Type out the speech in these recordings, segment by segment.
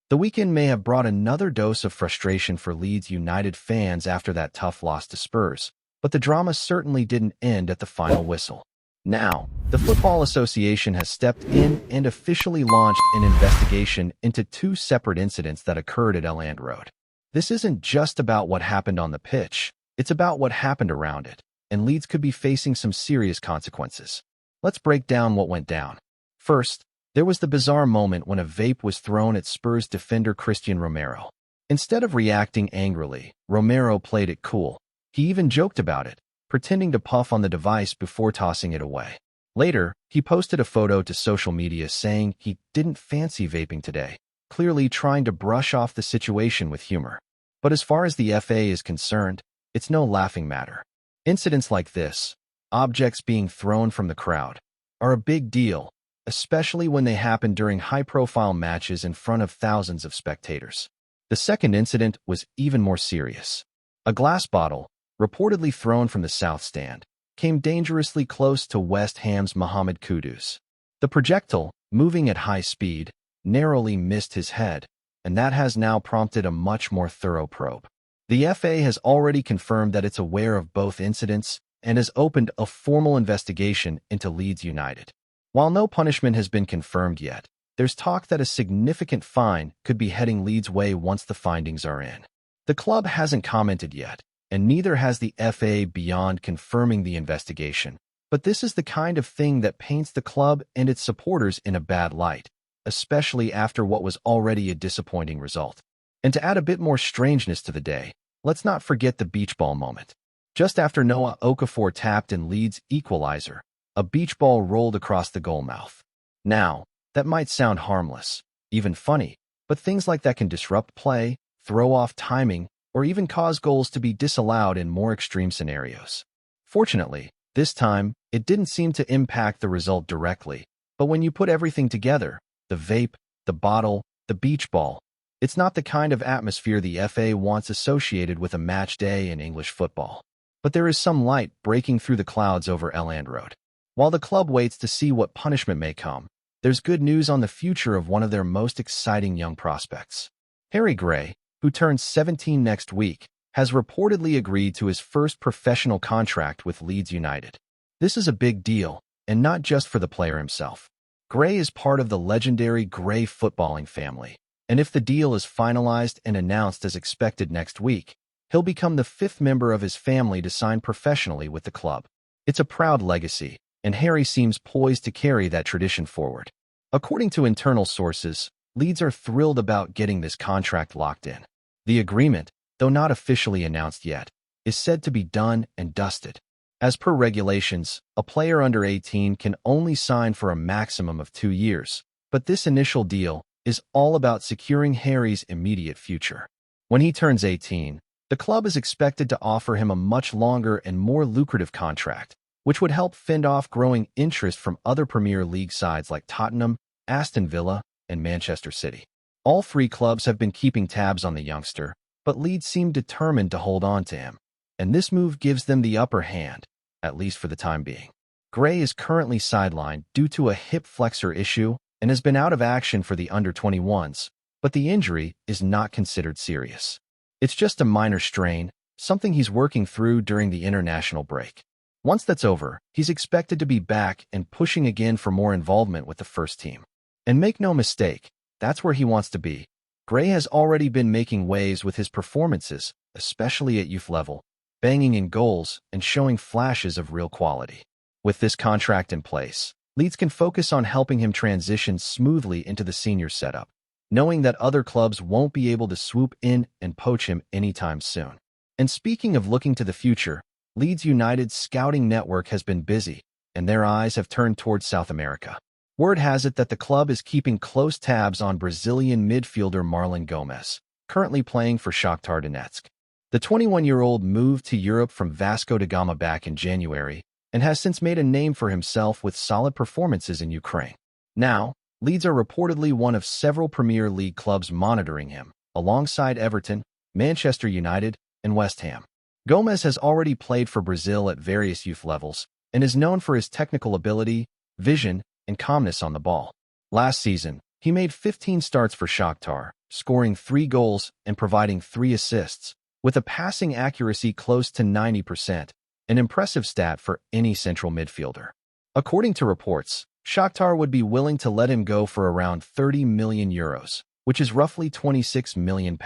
The weekend may have brought another dose of frustration for Leeds United fans after that tough loss to Spurs, but the drama certainly didn't end at the final whistle. Now, the Football Association has stepped in and officially launched an investigation into two separate incidents that occurred at Elland Road. This isn't just about what happened on the pitch, it's about what happened around it, and Leeds could be facing some serious consequences. Let's break down what went down. First, there was the bizarre moment when a vape was thrown at Spurs defender Christian Romero. Instead of reacting angrily, Romero played it cool. He even joked about it, pretending to puff on the device before tossing it away. Later, he posted a photo to social media saying he didn't fancy vaping today, clearly trying to brush off the situation with humor. But as far as the FA is concerned, it's no laughing matter. Incidents like this, objects being thrown from the crowd, are a big deal, especially when they happen during high-profile matches in front of thousands of spectators. The second incident was even more serious. A glass bottle, reportedly thrown from the south stand, came dangerously close to West Ham's Mohamed Kudus. The projectile, moving at high speed, narrowly missed his head, and that has now prompted a much more thorough probe. The FA has already confirmed that it's aware of both incidents and has opened a formal investigation into Leeds United. While no punishment has been confirmed yet, there's talk that a significant fine could be heading Leeds' way once the findings are in. The club hasn't commented yet, and neither has the FA beyond confirming the investigation. But this is the kind of thing that paints the club and its supporters in a bad light, especially after what was already a disappointing result. And to add a bit more strangeness to the day, let's not forget the beach ball moment. Just after Noah Okafor tapped in Leeds' equalizer, a beach ball rolled across the goal mouth. Now, that might sound harmless, even funny, but things like that can disrupt play, throw off timing, or even cause goals to be disallowed in more extreme scenarios. Fortunately, this time, it didn't seem to impact the result directly, but when you put everything together, the vape, the bottle, the beach ball, it's not the kind of atmosphere the FA wants associated with a match day in English football. But there is some light breaking through the clouds over Elland Road. While the club waits to see what punishment may come, there's good news on the future of one of their most exciting young prospects. Harry Gray, who turns 17 next week, has reportedly agreed to his first professional contract with Leeds United. This is a big deal, and not just for the player himself. Gray is part of the legendary Gray footballing family, and if the deal is finalized and announced as expected next week, he'll become the fifth member of his family to sign professionally with the club. It's a proud legacy, and Harry seems poised to carry that tradition forward. According to internal sources, Leeds are thrilled about getting this contract locked in. The agreement, though not officially announced yet, is said to be done and dusted. As per regulations, a player under 18 can only sign for a maximum of 2 years, but this initial deal is all about securing Harry's immediate future. When he turns 18, the club is expected to offer him a much longer and more lucrative contract, which would help fend off growing interest from other Premier League sides like Tottenham, Aston Villa, and Manchester City. All three clubs have been keeping tabs on the youngster, but Leeds seem determined to hold on to him, and this move gives them the upper hand, at least for the time being. Gray is currently sidelined due to a hip flexor issue and has been out of action for the under-21s, but the injury is not considered serious. It's just a minor strain, something he's working through during the international break. Once that's over, he's expected to be back and pushing again for more involvement with the first team. And make no mistake, that's where he wants to be. Gray has already been making waves with his performances, especially at youth level, banging in goals and showing flashes of real quality. With this contract in place, Leeds can focus on helping him transition smoothly into the senior setup, knowing that other clubs won't be able to swoop in and poach him anytime soon. And speaking of looking to the future, Leeds United's scouting network has been busy, and their eyes have turned towards South America. Word has it that the club is keeping close tabs on Brazilian midfielder Marlon Gomes, currently playing for Shakhtar Donetsk. The 21-year-old moved to Europe from Vasco da Gama back in January and has since made a name for himself with solid performances in Ukraine. Now, Leeds are reportedly one of several Premier League clubs monitoring him, alongside Everton, Manchester United, and West Ham. Gomes has already played for Brazil at various youth levels and is known for his technical ability, vision, and calmness on the ball. Last season, he made 15 starts for Shakhtar, scoring 3 goals and providing 3 assists, with a passing accuracy close to 90%, an impressive stat for any central midfielder. According to reports, Shakhtar would be willing to let him go for around €30 million, which is roughly £26 million.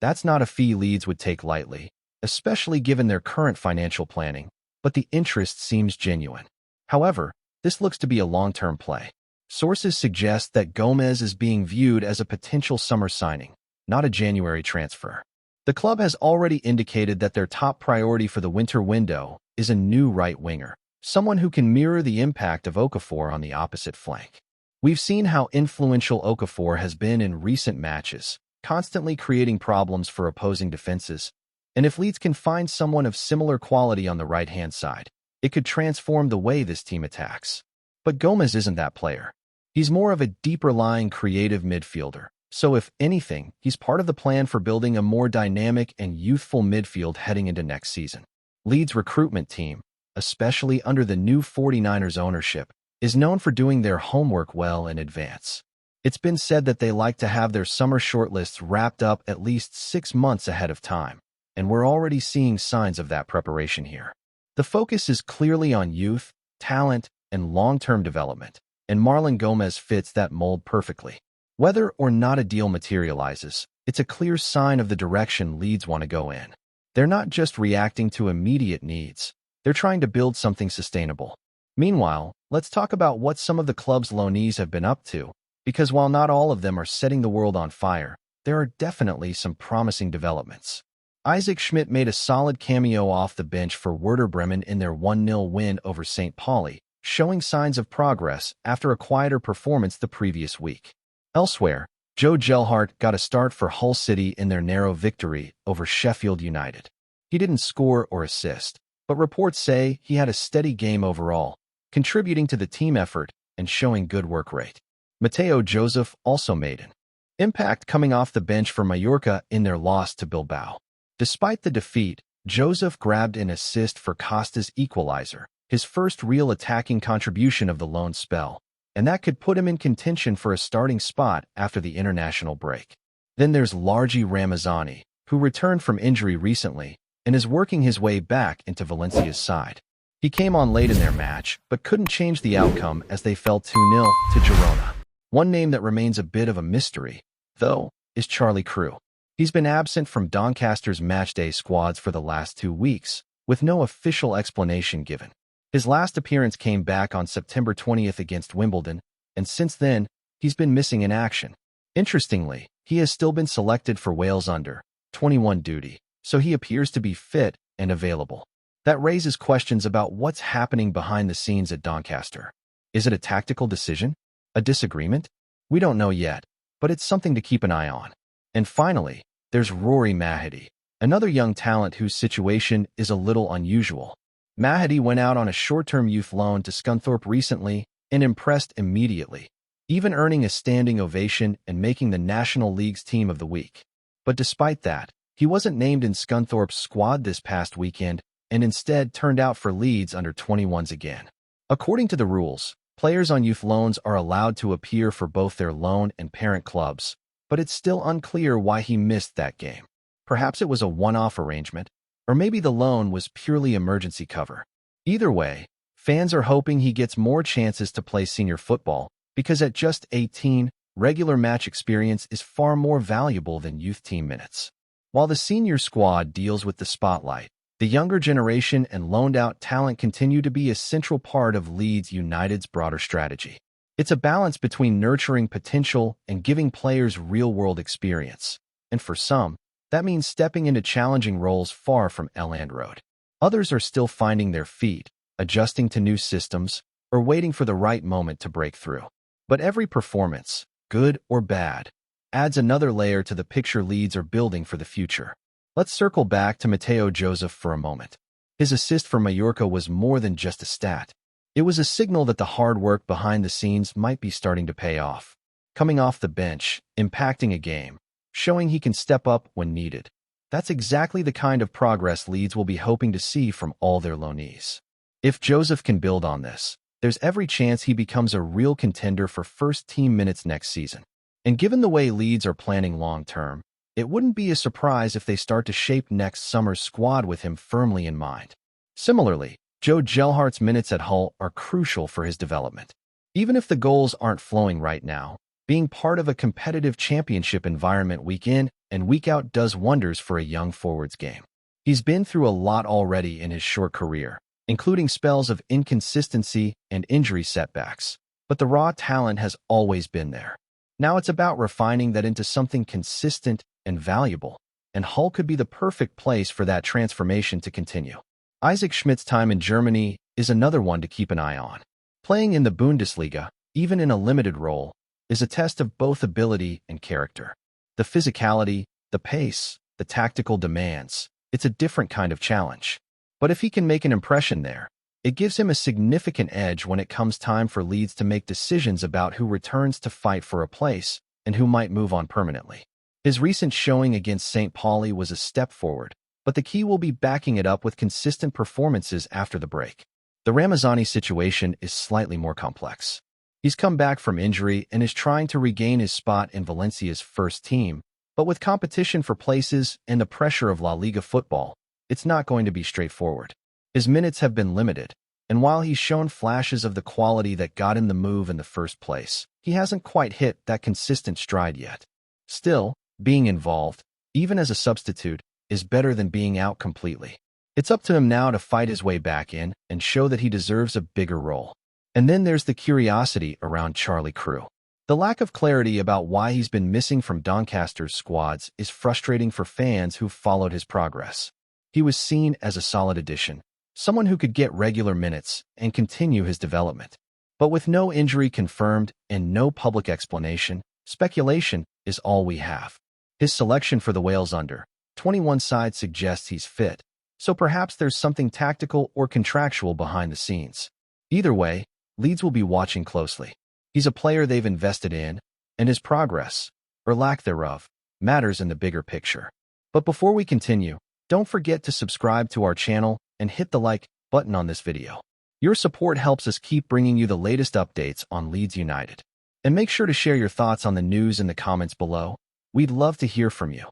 That's not a fee Leeds would take lightly, especially given their current financial planning, but the interest seems genuine. However, this looks to be a long-term play. Sources suggest that Gomez is being viewed as a potential summer signing, not a January transfer. The club has already indicated that their top priority for the winter window is a new right winger, someone who can mirror the impact of Okafor on the opposite flank. We've seen how influential Okafor has been in recent matches, constantly creating problems for opposing defenses, and if Leeds can find someone of similar quality on the right-hand side, it could transform the way this team attacks. But Gomez isn't that player. He's more of a deeper-lying creative midfielder, so if anything, he's part of the plan for building a more dynamic and youthful midfield heading into next season. Leeds' recruitment team, especially under the new 49ers ownership, is known for doing their homework well in advance. It's been said that they like to have their summer shortlists wrapped up at least 6 months ahead of time, and we're already seeing signs of that preparation here. The focus is clearly on youth, talent, and long-term development, and Marlon Gomez fits that mold perfectly. Whether or not a deal materializes, it's a clear sign of the direction Leeds want to go in. They're not just reacting to immediate needs, they're trying to build something sustainable. Meanwhile, let's talk about what some of the club's loanees have been up to, because while not all of them are setting the world on fire, there are definitely some promising developments. Isaac Schmidt made a solid cameo off the bench for Werder Bremen in their 1-0 win over St. Pauli, showing signs of progress after a quieter performance the previous week. Elsewhere, Joe Gelhardt got a start for Hull City in their narrow victory over Sheffield United. He didn't score or assist, but reports say he had a steady game overall, contributing to the team effort and showing good work rate. Mateo Joseph also made an impact coming off the bench for Mallorca in their loss to Bilbao. Despite the defeat, Joseph grabbed an assist for Costa's equalizer, his first real attacking contribution of the loan spell, and that could put him in contention for a starting spot after the international break. Then there's Largi Ramazani, who returned from injury recently and is working his way back into Valencia's side. He came on late in their match, but couldn't change the outcome as they fell 2-0 to Girona. One name that remains a bit of a mystery, though, is Charlie Crew. He's been absent from Doncaster's matchday squads for the last 2 weeks, with no official explanation given. His last appearance came back on September 20th against Wimbledon, and since then, he's been missing in action. Interestingly, he has still been selected for Wales under-21 duty, so he appears to be fit and available. That raises questions about what's happening behind the scenes at Doncaster. Is it a tactical decision? A disagreement? We don't know yet, but it's something to keep an eye on. And finally, there's Rory Mahady, another young talent whose situation is a little unusual. Mahady went out on a short-term youth loan to Scunthorpe recently and impressed immediately, even earning a standing ovation and making the National League's Team of the Week. But despite that, he wasn't named in Scunthorpe's squad this past weekend and instead turned out for Leeds under-21s again. According to the rules, players on youth loans are allowed to appear for both their loan and parent clubs, but it's still unclear why he missed that game. Perhaps it was a one-off arrangement, or maybe the loan was purely emergency cover. Either way, fans are hoping he gets more chances to play senior football, because at just 18, regular match experience is far more valuable than youth team minutes. While the senior squad deals with the spotlight, the younger generation and loaned-out talent continue to be a central part of Leeds United's broader strategy. It's a balance between nurturing potential and giving players real-world experience, and for some, that means stepping into challenging roles far from Elland Road. Others are still finding their feet, adjusting to new systems, or waiting for the right moment to break through. But every performance, good or bad, adds another layer to the picture Leeds are building for the future. Let's circle back to Mateo Joseph for a moment. His assist for Mallorca was more than just a stat. It was a signal that the hard work behind the scenes might be starting to pay off. Coming off the bench, impacting a game, showing he can step up when needed. That's exactly the kind of progress Leeds will be hoping to see from all their loanees. If Joseph can build on this, there's every chance he becomes a real contender for first-team minutes next season. And given the way Leeds are planning long-term, it wouldn't be a surprise if they start to shape next summer's squad with him firmly in mind. Similarly, Joe Gelhart's minutes at Hull are crucial for his development. Even if the goals aren't flowing right now, being part of a competitive championship environment week in and week out does wonders for a young forward's game. He's been through a lot already in his short career, including spells of inconsistency and injury setbacks, but the raw talent has always been there. Now it's about refining that into something consistent and valuable, and Hull could be the perfect place for that transformation to continue. Isaac Schmidt's time in Germany is another one to keep an eye on. Playing in the Bundesliga, even in a limited role, is a test of both ability and character. The physicality, the pace, the tactical demands, it's a different kind of challenge. But if he can make an impression there, it gives him a significant edge when it comes time for Leeds to make decisions about who returns to fight for a place and who might move on permanently. His recent showing against St. Pauli was a step forward, but the key will be backing it up with consistent performances after the break. The Ramazani situation is slightly more complex. He's come back from injury and is trying to regain his spot in Valencia's first team, but with competition for places and the pressure of La Liga football, it's not going to be straightforward. His minutes have been limited, and while he's shown flashes of the quality that got him the move in the first place, he hasn't quite hit that consistent stride yet. Still, being involved, even as a substitute, is better than being out completely. It's up to him now to fight his way back in and show that he deserves a bigger role. And then there's the curiosity around Charlie Crew. The lack of clarity about why he's been missing from Doncaster's squads is frustrating for fans who've followed his progress. He was seen as a solid addition, someone who could get regular minutes and continue his development. But with no injury confirmed and no public explanation, speculation is all we have. His selection for the Wales under-21 side suggests he's fit, so perhaps there's something tactical or contractual behind the scenes. Either way, Leeds will be watching closely. He's a player they've invested in, and his progress, or lack thereof, matters in the bigger picture. But before we continue, don't forget to subscribe to our channel and hit the like button on this video. Your support helps us keep bringing you the latest updates on Leeds United. And make sure to share your thoughts on the news in the comments below. We'd love to hear from you.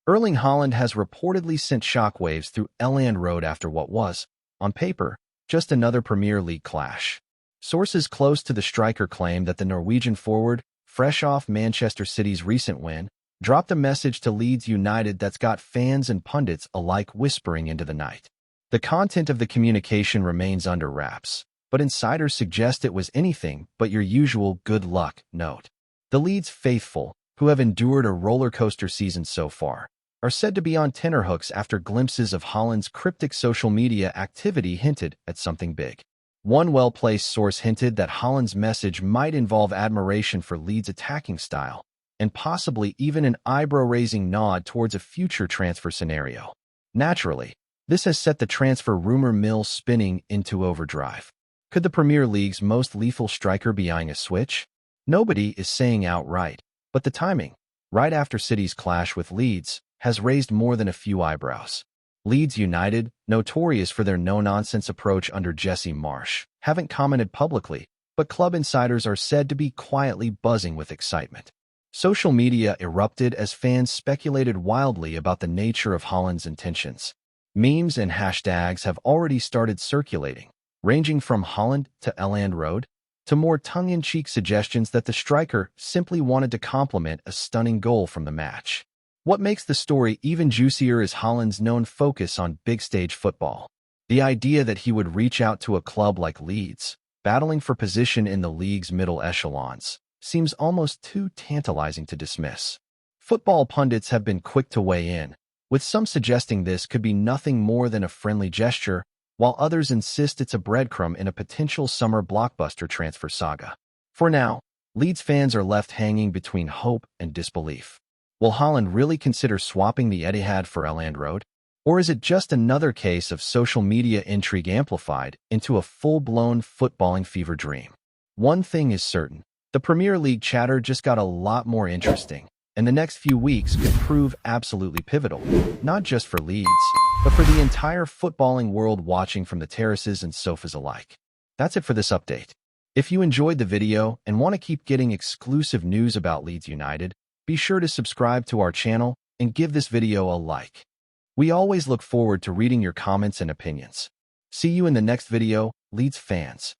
Erling Haaland has reportedly sent shockwaves through Elland Road after what was, on paper, just another Premier League clash. Sources close to the striker claim that the Norwegian forward, fresh off Manchester City's recent win, dropped a message to Leeds United that's got fans and pundits alike whispering into the night. The content of the communication remains under wraps, but insiders suggest it was anything but your usual good luck note. The Leeds faithful, who have endured a roller coaster season so far, are said to be on tenterhooks after glimpses of Haaland's cryptic social media activity hinted at something big. One well-placed source hinted that Haaland's message might involve admiration for Leeds' attacking style, and possibly even an eyebrow-raising nod towards a future transfer scenario. Naturally, this has set the transfer rumor mill spinning into overdrive. Could the Premier League's most lethal striker be eyeing a switch? Nobody is saying outright, but the timing, right after City's clash with Leeds, has raised more than a few eyebrows. Leeds United, notorious for their no-nonsense approach under Jesse Marsch, haven't commented publicly, but club insiders are said to be quietly buzzing with excitement. Social media erupted as fans speculated wildly about the nature of Haaland's intentions. Memes and hashtags have already started circulating, ranging from Haaland to Elland Road, to more tongue-in-cheek suggestions that the striker simply wanted to compliment a stunning goal from the match. What makes the story even juicier is Haaland's known focus on big-stage football. The idea that he would reach out to a club like Leeds, battling for position in the league's middle echelons, seems almost too tantalizing to dismiss. Football pundits have been quick to weigh in, with some suggesting this could be nothing more than a friendly gesture, while others insist it's a breadcrumb in a potential summer blockbuster transfer saga. For now, Leeds fans are left hanging between hope and disbelief. Will Haaland really consider swapping the Etihad for Elland Road? Or is it just another case of social media intrigue amplified into a full-blown footballing fever dream? One thing is certain, the Premier League chatter just got a lot more interesting, and the next few weeks could prove absolutely pivotal, not just for Leeds, but for the entire footballing world watching from the terraces and sofas alike. That's it for this update. If you enjoyed the video and want to keep getting exclusive news about Leeds United, be sure to subscribe to our channel and give this video a like. We always look forward to reading your comments and opinions. See you in the next video, Leeds fans.